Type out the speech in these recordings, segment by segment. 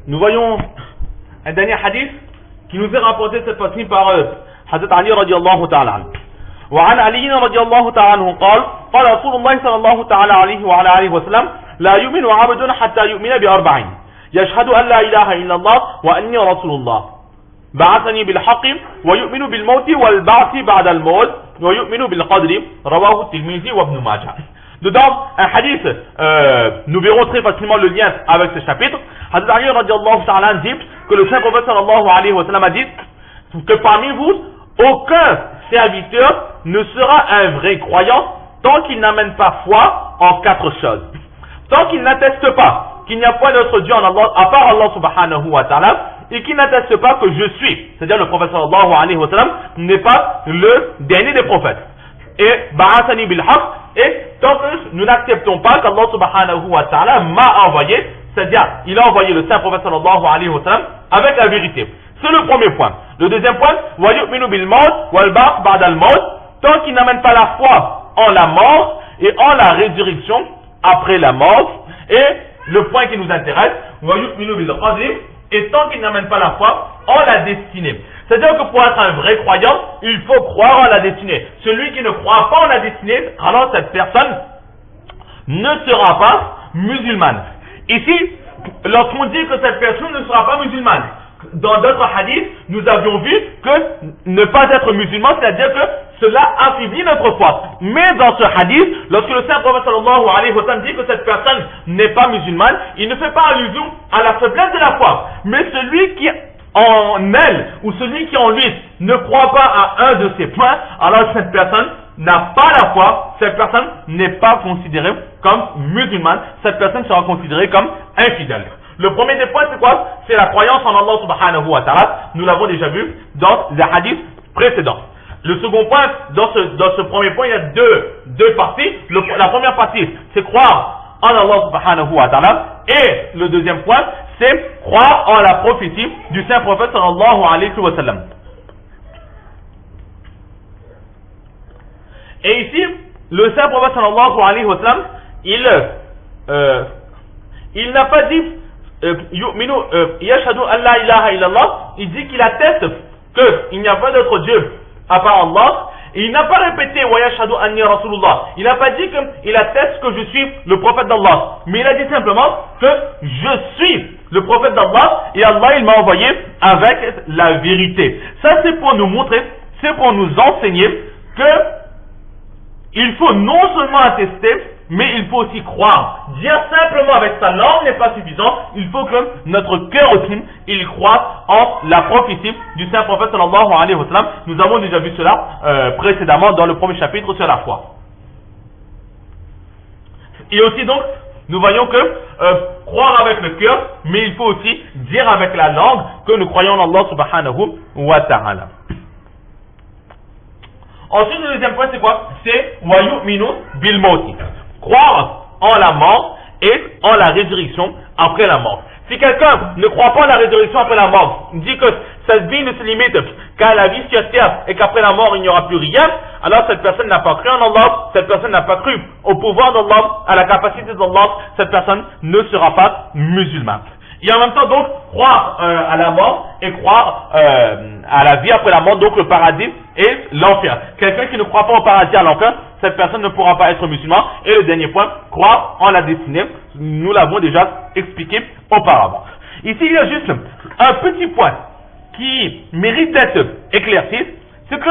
Nous voyons un dernier hadith qui nous est rapporté cette fois-ci par Hazrat Ali radiallahu ta'ala. وعن علي رضي الله تعالى عنه قال قال رسول الله صلى الله تعالى عليه وعلى آله وسلم لا يؤمن عبد حتى يؤمن بأربعين يشهد أن لا إله إلا الله وأني رسول الله بعثني بالحق ويؤمن بالموت والبعث بعد الموت ويؤمن بالقدر رواه الترمذي وابن ماجه. Dedans, un hadith, nous verrons très facilement le lien avec ce chapitre. Hazrat Ali radiallahu ta'ala dit que le saint prophète sallallahu alayhi wa sallam a dit que parmi vous, aucun serviteur ne sera un vrai croyant tant qu'il n'amène pas foi en quatre choses. Tant qu'il n'atteste pas qu'il n'y a pas d'autre Dieu en Allah, à part Allah subhanahu wa ta'ala, et qu'il n'atteste pas que je suis, c'est-à-dire le prophète sallallahu alayhi wa sallam n'est pas le dernier des prophètes. Et ba'athani bil haqq, et tant que nous n'acceptons pas qu'Allah subhanahu wa ta'ala m'a envoyé, c'est-à-dire il a envoyé le saint prophète sallallahu alayhi wa sallam avec la vérité. C'est le premier point. Le deuxième point, wa yu'minu bil maut wal ba'th ba'da al maut, tant qu'il n'amène pas la foi en la mort et en la résurrection après la mort. Et le point qui nous intéresse, wa yu'minu bil qadri, et tant qu'il n'amène pas la foi en la destinée. C'est-à-dire que pour être un vrai croyant, il faut croire en la destinée. Celui qui ne croit pas en la destinée, alors cette personne ne sera pas musulmane. Ici, lorsqu'on dit que cette personne ne sera pas musulmane, dans d'autres hadiths, nous avions vu que ne pas être musulman, c'est-à-dire que cela affaiblit notre foi. Mais dans ce hadith, lorsque le saint prophète sallallahu alayhi wa sallam dit que cette personne n'est pas musulmane, il ne fait pas allusion à la faiblesse de la foi. Mais celui qui en elle, ou celui qui en lui ne croit pas à un de ces points, alors cette personne n'a pas la foi, cette personne n'est pas considérée comme musulmane, cette personne sera considérée comme infidèle. Le premier des points, c'est quoi? C'est la croyance en Allah subhanahu wa ta'ala. Nous l'avons déjà vu dans les hadiths précédents. Le second point, dans ce premier point, il y a deux parties. La première partie, c'est croire en Allah subhanahu wa ta'ala. Et le deuxième point, c'est croire en la prophétie du saint prophète sallallahu alayhi wa sallam. Et ici, le saint prophète sallallahu alayhi wa sallam, il n'a pas dit yashhadu an la ilaha illallah, il dit qu'il atteste qu'il n'y a pas d'autre Dieu à part Allah. Et il n'a pas répété wa yashhadu anni rasulullah. Il n'a pas dit qu'il atteste que je suis le prophète d'Allah, mais il a dit simplement que je suis le prophète d'Allah et Allah il m'a envoyé avec la vérité. Ça c'est pour nous montrer, c'est pour nous enseigner que il faut non seulement attester, mais il faut aussi croire. Dire simplement avec sa langue n'est pas suffisant. Il faut que notre cœur aussi, il croit en la prophétie du saint prophète sallallahu alayhi wa sallam. Nous avons déjà vu cela précédemment dans le premier chapitre sur la foi. Et aussi donc, nous voyons que croire avec le cœur, mais il faut aussi dire avec la langue que nous croyons en Allah subhanahu wa ta'ala. Ensuite, le deuxième point, c'est quoi? C'est wa yu'minu bil mauti. Croire en la mort et en la résurrection après la mort. Si quelqu'un ne croit pas en la résurrection après la mort, dit que cette vie ne se limite qu'à la vie sur terre et qu'après la mort il n'y aura plus rien, alors cette personne n'a pas cru en Allah, cette personne n'a pas cru au pouvoir d'Allah, à la capacité d'Allah, cette personne ne sera pas musulmane. Et en même temps donc croire à la mort et croire à la vie après la mort, donc le paradis et l'enfer. Quelqu'un qui ne croit pas au paradis et à l'enfer, cette personne ne pourra pas être musulman. Et le dernier point, croire en la destinée. Nous l'avons déjà expliqué auparavant. Ici il y a juste un petit point qui mérite d'être éclairci, c'est que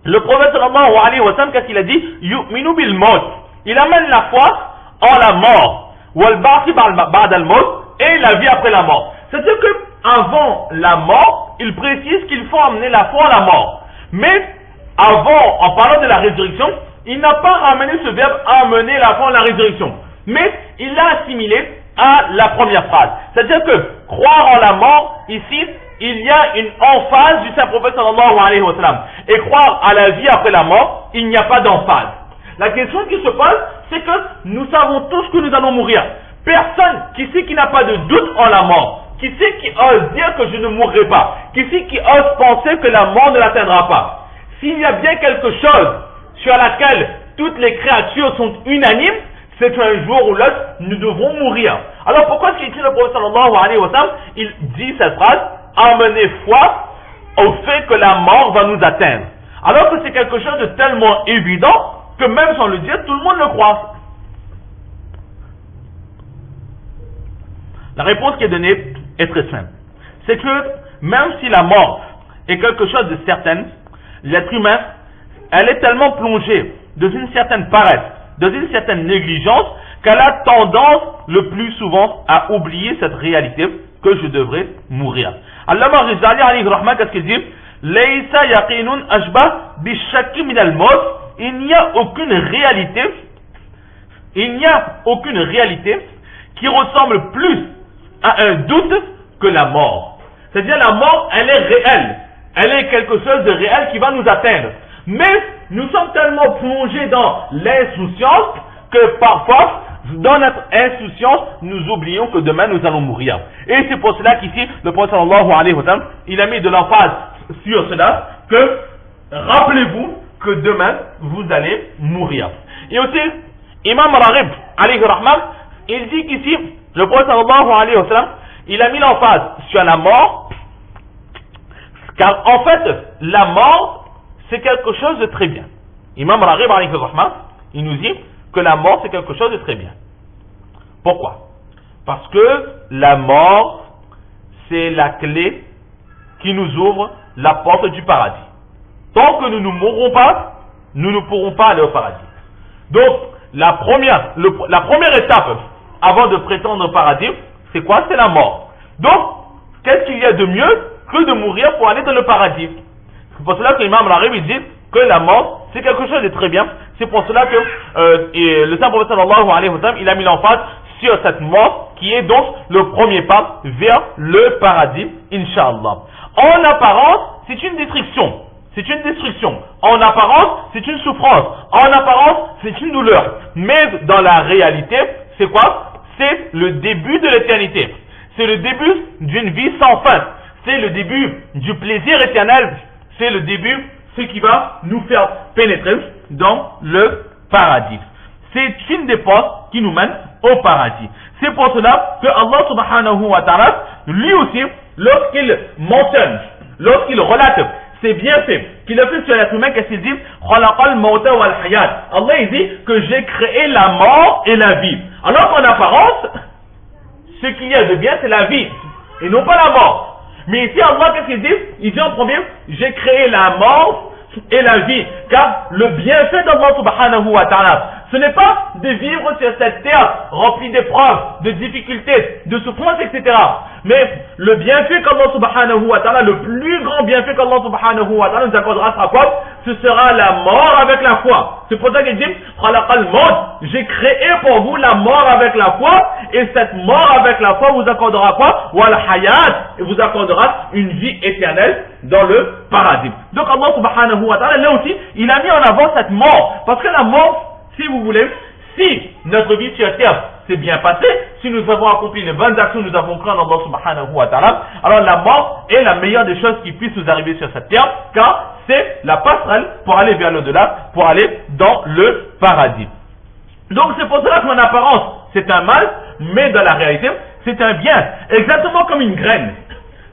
le prophète sallallahu alayhi wa sallam, qu'est-ce qu'il a dit? Yu'minu bil maut. Il amène la foi en la mort. Wal ba'thi ba'da al maut, et la vie après la mort. C'est-à-dire que avant la mort, il précise qu'il faut amener la foi à la mort. Mais avant, en parlant de la résurrection, il n'a pas ramené ce verbe amener la foi à la résurrection. Mais il l'a assimilé à la première phrase. C'est-à-dire que croire en la mort, ici, il y a une emphase du saint prophète sallallahu alayhi wa sallam. Et croire à la vie après la mort, il n'y a pas d'emphase. La question qui se pose, c'est que nous savons tous que nous allons mourir. Personne qui n'a pas de doute en la mort, qui ose dire que je ne mourrai pas, qui ose penser que la mort ne l'atteindra pas. S'il y a bien quelque chose sur laquelle toutes les créatures sont unanimes, c'est qu'un jour ou l'autre, nous devrons mourir. Alors pourquoi est-ce qu'ici le prophète sallallahu alayhi wa sallam, il dit cette phrase, amenez foi au fait que la mort va nous atteindre, alors que c'est quelque chose de tellement évident que même sans le dire, tout le monde le croit. La réponse qui est donnée est très simple. C'est que même si la mort est quelque chose de certain, l'être humain, elle est tellement plongée dans une certaine paresse, dans une certaine négligence, qu'elle a tendance le plus souvent à oublier cette réalité que je devrais mourir. Allama Ghazali alayhi rahma, qu'est-ce qu'il dit? Laysa yaqinun ashbah bishakki min al-maut. Il n'y a aucune réalité qui ressemble plus à un doute que la mort. C'est-à-dire la mort, elle est réelle. Elle est quelque chose de réel qui va nous atteindre. Mais nous sommes tellement plongés dans l'insouciance que parfois, dans notre insouciance, nous oublions que demain nous allons mourir. Et c'est pour cela qu'ici, le prophète sallallahu alayhi wa sallam, il a mis de l'emphase sur cela, que rappelez-vous que demain vous allez mourir. Et aussi, Imam Raghib alayhi rahman, il dit qu'ici, le prophète sallallahu alayhi wa sallam, il a mis l'emphase sur la mort, car en fait, la mort, c'est quelque chose de très bien. Imam Raghib alayhi rahman, il nous dit que la mort, c'est quelque chose de très bien. Pourquoi? Parce que la mort, c'est la clé qui nous ouvre la porte du paradis. Tant que nous ne mourrons pas, nous ne pourrons pas aller au paradis. Donc, la première étape avant de prétendre au paradis, c'est quoi? C'est la mort. Donc, qu'est-ce qu'il y a de mieux que de mourir pour aller dans le paradis? C'est pour cela que l'imam Raghib dit que la mort, c'est quelque chose de très bien. C'est pour cela que le saint prophète sallallahu alayhi wa sallam, il a mis l'emphase sur cette mort qui est donc le premier pas vers le paradis, Inch'Allah. En apparence, c'est une destruction. C'est une destruction. En apparence, c'est une souffrance. En apparence, c'est une douleur. Mais dans la réalité, c'est quoi? C'est le début de l'éternité. C'est le début d'une vie sans fin. C'est le début du plaisir éternel. C'est le début, ce qui va nous faire pénétrer dans le paradis. C'est une des portes qui nous mène au paradis. C'est pour cela que Allah subhanahu wa ta'ala, lui aussi, lorsqu'il mentionne, lorsqu'il relate ses bienfaits qu'il a fait sur l'être humain, qu'est-ce qu'il dit? Khalaqal mawta wal hayat. Allah il dit que j'ai créé la mort et la vie. Alors qu'en apparence, ce qu'il y a de bien, c'est la vie, et non pas la mort. Mais ici, Allah, qu'est-ce qu'il dit? Il dit en premier, j'ai créé la mort et la vie. Car le bienfait d'Allah subhanahu wa ta'ala, ce n'est pas de vivre sur cette terre remplie d'épreuves, de difficultés, de souffrances, etc. Mais le bienfait qu'Allah subhanahu wa ta'ala, le plus grand bienfait qu'Allah subhanahu wa ta'ala nous accordera sera quoi? Ce sera la mort avec la foi. C'est pour ça qu'il dit, Khalaqal maut, j'ai créé pour vous la mort avec la foi, et cette mort avec la foi vous accordera quoi? Wal hayat, et vous accordera une vie éternelle dans le paradis. Donc Allah subhanahu wa ta'ala, là aussi, il a mis en avant cette mort, parce que la mort, si vous voulez, si notre vie sur terre s'est bien passée, si nous avons accompli les bonnes actions, nous avons cru en Allah subhanahu wa ta'ala, alors la mort est la meilleure des choses qui puissent nous arriver sur cette terre, car c'est la passerelle pour aller vers l'au-delà, pour aller dans le paradis. Donc c'est pour cela qu'en apparence, c'est un mal, mais dans la réalité, c'est un bien. Exactement comme une graine.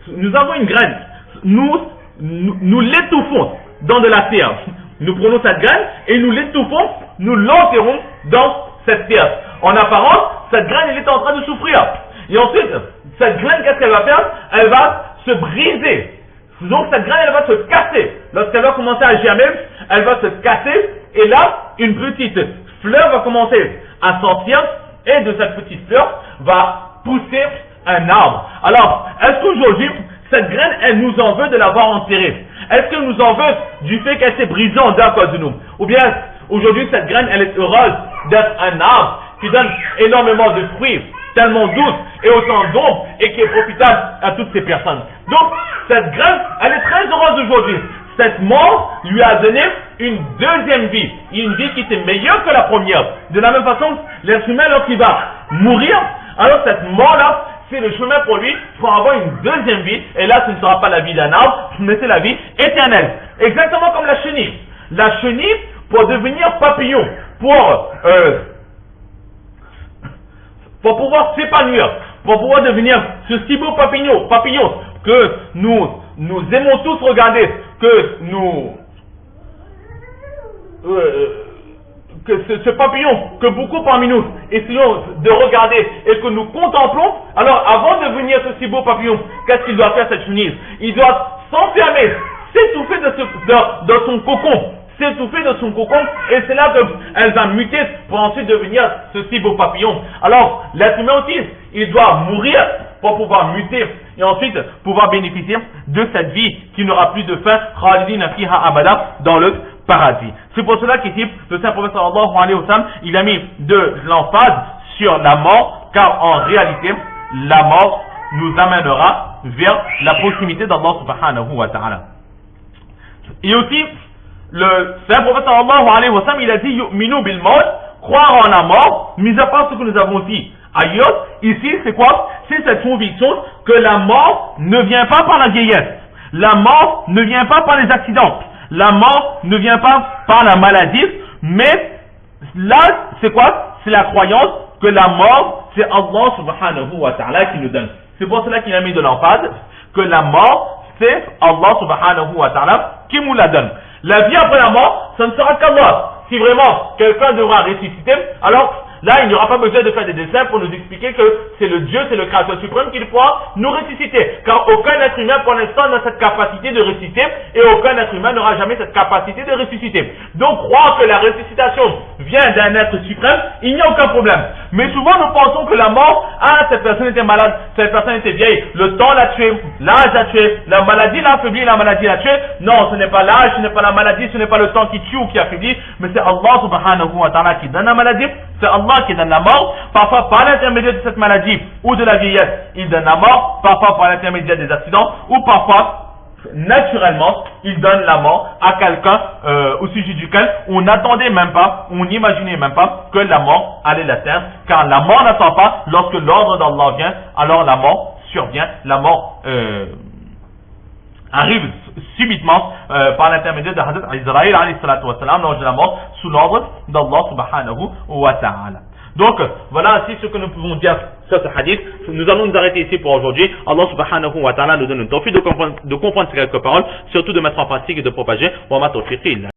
Nous avons une graine. Nous l'étouffons dans de la terre. Nous prenons cette graine et nous l'étouffons, nous l'enterrons dans cette terre. En apparence, cette graine, elle est en train de souffrir. Et ensuite, cette graine, qu'est-ce qu'elle va faire? Elle va se briser. Donc cette graine, elle va se casser. Lorsqu'elle va commencer à germer, elle va se casser. Et là, une petite fleur va commencer à sortir. Et de cette petite fleur va pousser un arbre. Alors, est-ce qu'aujourd'hui, cette graine, elle nous en veut de l'avoir enterrée? Est-ce qu'elle nous en veut du fait qu'elle s'est brisée en deux à cause de nous? Ou bien, aujourd'hui, cette graine, elle est heureuse d'être un arbre qui donne énormément de fruits, tellement douce et autant d'ombre, et qui est profitable à toutes ces personnes. Donc, cette graine, elle est très heureuse aujourd'hui. Cette mort lui a donné une deuxième vie, une vie qui était meilleure que la première. De la même façon, l'être humain, lorsqu'il va mourir, alors cette mort-là, c'est le chemin pour lui pour avoir une deuxième vie. Et là, ce ne sera pas la vie d'un arbre, mais c'est la vie éternelle. Exactement comme la chenille. La chenille, pour devenir papillon, pour pour pouvoir s'épanouir, pour pouvoir devenir ce si beau papillon que nous aimons tous regarder, que ce papillon que beaucoup parmi nous essayons de regarder et que nous contemplons. Alors avant de devenir ce si beau papillon, qu'est-ce qu'il doit faire cette chenille? Il doit s'enfermer, s'étouffer de son cocon, et c'est là qu'elle va muter pour ensuite devenir ce si beau papillon. Alors l'être humain aussi, il doit mourir pour pouvoir muter et ensuite pouvoir bénéficier de cette vie qui n'aura plus de fin, khalidina fiha abada, dans le paradis. C'est pour cela qu'ici le saint prophète sallallahu alayhi wa sallam, il a mis de l'emphase sur la mort, car en réalité la mort nous amènera vers la proximité d'Allah subhanahu wa ta'ala. Et aussi le saint prophète sallallahu alayhi wa sallam, il a dit yu'minu bil maut, croire en la mort, mis à part ce que nous avons dit ailleurs. Ici c'est quoi? C'est cette conviction que la mort ne vient pas par la vieillesse, la mort ne vient pas par les accidents, la mort ne vient pas par la maladie, mais là c'est quoi? C'est la croyance que la mort c'est Allah subhanahu wa ta'ala qui nous donne. C'est pour cela qu'il a mis de l'emphase que la mort c'est Allah subhanahu wa ta'ala qui nous la donne. La vie après la mort, ça ne sera qu'Allah. Si vraiment quelqu'un devra ressusciter, alors là, il n'y aura pas besoin de faire des dessins pour nous expliquer que c'est le Dieu, c'est le Créateur suprême qui pourra nous ressusciter. Car aucun être humain, pour l'instant, n'a cette capacité de ressusciter, et aucun être humain n'aura jamais cette capacité de ressusciter. Donc, croire que la ressuscitation vient d'un être suprême, il n'y a aucun problème. Mais souvent, nous pensons que la mort, cette personne était malade, cette personne était vieille, le temps l'a tué, l'âge l'a tué, la maladie l'a affaibli, la maladie l'a tué. Non, ce n'est pas l'âge, ce n'est pas la maladie, ce n'est pas le temps qui tue ou qui affaiblit, mais c'est Allah subhanahu wa ta'ala qui donne la maladie, c'est Allah qui donne la mort, parfois par l'intermédiaire de cette maladie ou de la vieillesse, il donne la mort, parfois par l'intermédiaire des accidents, ou parfois, naturellement, il donne la mort à quelqu'un au sujet duquel on n'attendait même pas, on n'imaginait même pas que la mort allait l'atteindre, car la mort n'attend pas, lorsque l'ordre d'Allah vient, alors la mort survient, la mort arrive subitement par l'intermédiaire de Hazrat Israël alayhi salatu wa salam, l'ange de la mort, sous l'ordre d'Allah subhanahu wa ta'ala. Donc voilà ainsi ce que nous pouvons dire sur ce hadith. Nous allons nous arrêter ici pour aujourd'hui. Allah subhanahu wa ta'ala nous donne une tawfiq de comprendre ces quelques paroles, surtout de mettre en pratique et de propager. Wa ma tawfiqi illa